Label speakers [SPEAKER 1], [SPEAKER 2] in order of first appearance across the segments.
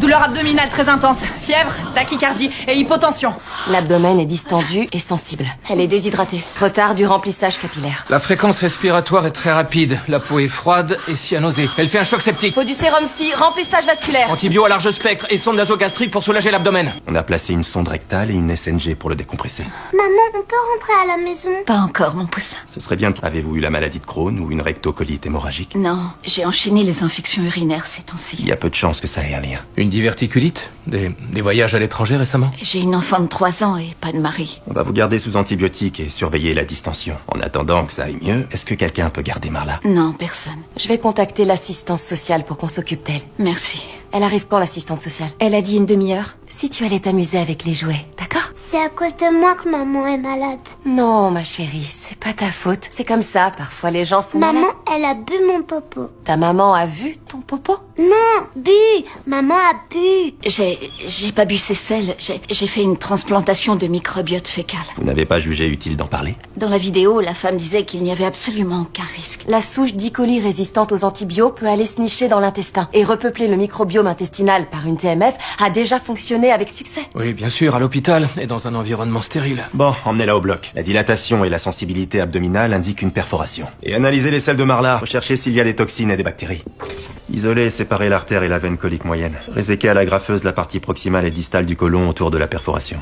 [SPEAKER 1] Douleur abdominale très intense, fièvre, tachycardie et hypotension.
[SPEAKER 2] L'abdomen est distendu et sensible. Elle est déshydratée. Retard du remplissage capillaire.
[SPEAKER 3] La fréquence respiratoire est très rapide. La peau est froide et cyanosée. Elle fait un choc septique.
[SPEAKER 2] Faut du sérum phi, remplissage vasculaire.
[SPEAKER 3] Antibio à large spectre et sonde nasogastrique pour soulager l'abdomen.
[SPEAKER 4] On a placé une sonde rectale et une SNG pour le décompresser.
[SPEAKER 5] Maman, on peut rentrer à la maison?
[SPEAKER 1] Pas encore, mon poussin.
[SPEAKER 4] Ce serait bien. Avez-vous eu la maladie de Crohn ou une rectocolite hémorragique?
[SPEAKER 1] Non, j'ai enchaîné les infections urinaires ces temps-ci.
[SPEAKER 4] Il y a peu de chances que ça ait un lien.
[SPEAKER 3] Une diverticulite? Des voyages à l'étranger récemment?
[SPEAKER 1] J'ai une enfant de 3 ans et pas de mari.
[SPEAKER 4] On va vous garder sous antibiotiques et surveiller la distension. En attendant que ça aille mieux, est-ce que quelqu'un peut garder Marla?
[SPEAKER 1] Non, personne.
[SPEAKER 2] Je vais contacter l'assistance sociale pour qu'on s'occupe d'elle.
[SPEAKER 1] Merci.
[SPEAKER 2] Elle arrive quand, l'assistante sociale?
[SPEAKER 6] Elle a dit une demi-heure.
[SPEAKER 2] Si tu allais t'amuser avec les jouets, d'accord?
[SPEAKER 5] C'est à cause de moi que maman est malade.
[SPEAKER 2] Non, ma chérie, c'est pas ta faute. C'est comme ça, parfois les gens sont
[SPEAKER 5] Maman,
[SPEAKER 2] malades.
[SPEAKER 5] elle a bu mon popo.
[SPEAKER 2] Ta maman a vu ton popo?
[SPEAKER 5] Non, bu. Maman a bu.
[SPEAKER 1] J'ai pas bu ses selles. J'ai fait une transplantation de microbiote fécal.
[SPEAKER 4] Vous n'avez pas jugé utile d'en parler?
[SPEAKER 1] Dans la vidéo, la femme disait qu'il n'y avait absolument aucun risque.
[SPEAKER 2] La souche d'E. coli résistante aux antibiotiques peut aller se nicher dans l'intestin et repeupler le microbiome intestinal par une TMF a déjà fonctionné avec succès.
[SPEAKER 3] Oui, bien sûr, à l'hôpital et dans un environnement stérile.
[SPEAKER 4] Bon, emmenez-la au bloc. La dilatation et la sensibilité abdominale indiquent une perforation. Et analysez les selles de Marla. Recherchez s'il y a des toxines et des bactéries. Isolez et séparez l'artère et la veine colique moyenne. Réséquez à la graffeuse la partie proximale et distale du côlon autour de la perforation.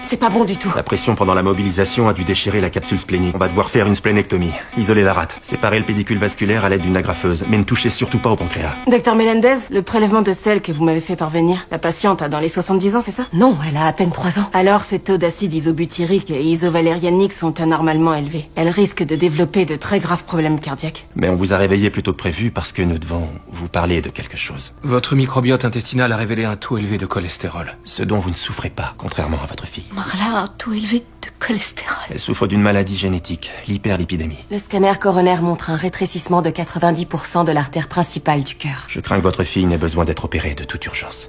[SPEAKER 2] C'est pas bon du tout.
[SPEAKER 4] La pression pendant la mobilisation a dû déchirer la capsule splénique. On va devoir faire une splénectomie. Isoler la rate. Séparer le pédicule vasculaire à l'aide d'une agrafeuse. Mais ne touchez surtout pas au pancréas.
[SPEAKER 2] Docteur Melendez, le prélèvement de sel que vous m'avez fait parvenir, la patiente a dans les 70 ans, c'est ça? Non, elle a à peine 3 ans. Alors, ses taux d'acide isobutyrique et isovalérianique sont anormalement élevés. Elle risque de développer de très graves problèmes cardiaques.
[SPEAKER 4] Mais on vous a réveillé plus tôt que prévu parce que nous devons vous parler de quelque chose.
[SPEAKER 3] Votre microbiote intestinal a révélé un taux élevé de cholestérol.
[SPEAKER 4] Ce dont vous ne souffrez pas, contrairement à votre fille.
[SPEAKER 1] Marla a un taux élevé de cholestérol.
[SPEAKER 4] Elle souffre d'une maladie génétique, l'hyperlipidémie.
[SPEAKER 2] Le scanner coronaire montre un rétrécissement de 90% de l'artère principale du cœur.
[SPEAKER 4] Je crains que votre fille n'ait besoin d'être opérée de toute urgence.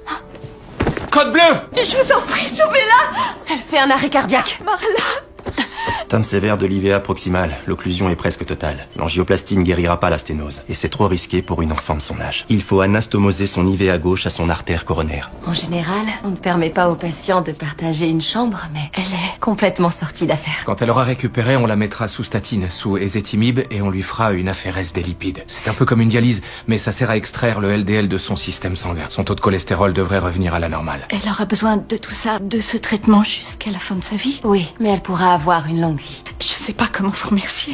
[SPEAKER 3] Code bleu!
[SPEAKER 1] Je vous en prie, sauvez-la!
[SPEAKER 2] Elle fait un arrêt cardiaque.
[SPEAKER 4] Atteinte sévère de l'IVA proximale, l'occlusion est presque totale. L'angioplastie ne guérira pas la sténose, et c'est trop risqué pour une enfant de son âge. Il faut anastomoser son IVA gauche à son artère coronaire.
[SPEAKER 2] En général, on ne permet pas aux patients de partager une chambre, mais elle est complètement sortie d'affaire.
[SPEAKER 3] Quand elle aura récupéré, on la mettra sous statine, sous ézétimib, et on lui fera une aphérèse des lipides. C'est un peu comme une dialyse, mais ça sert à extraire le LDL de son système sanguin. Son taux de cholestérol devrait revenir à la normale.
[SPEAKER 1] Elle aura besoin de tout ça, de ce traitement jusqu'à la fin de sa vie.
[SPEAKER 2] Oui, mais elle pourra avoir une longue vie.
[SPEAKER 1] Je sais pas comment vous remercier.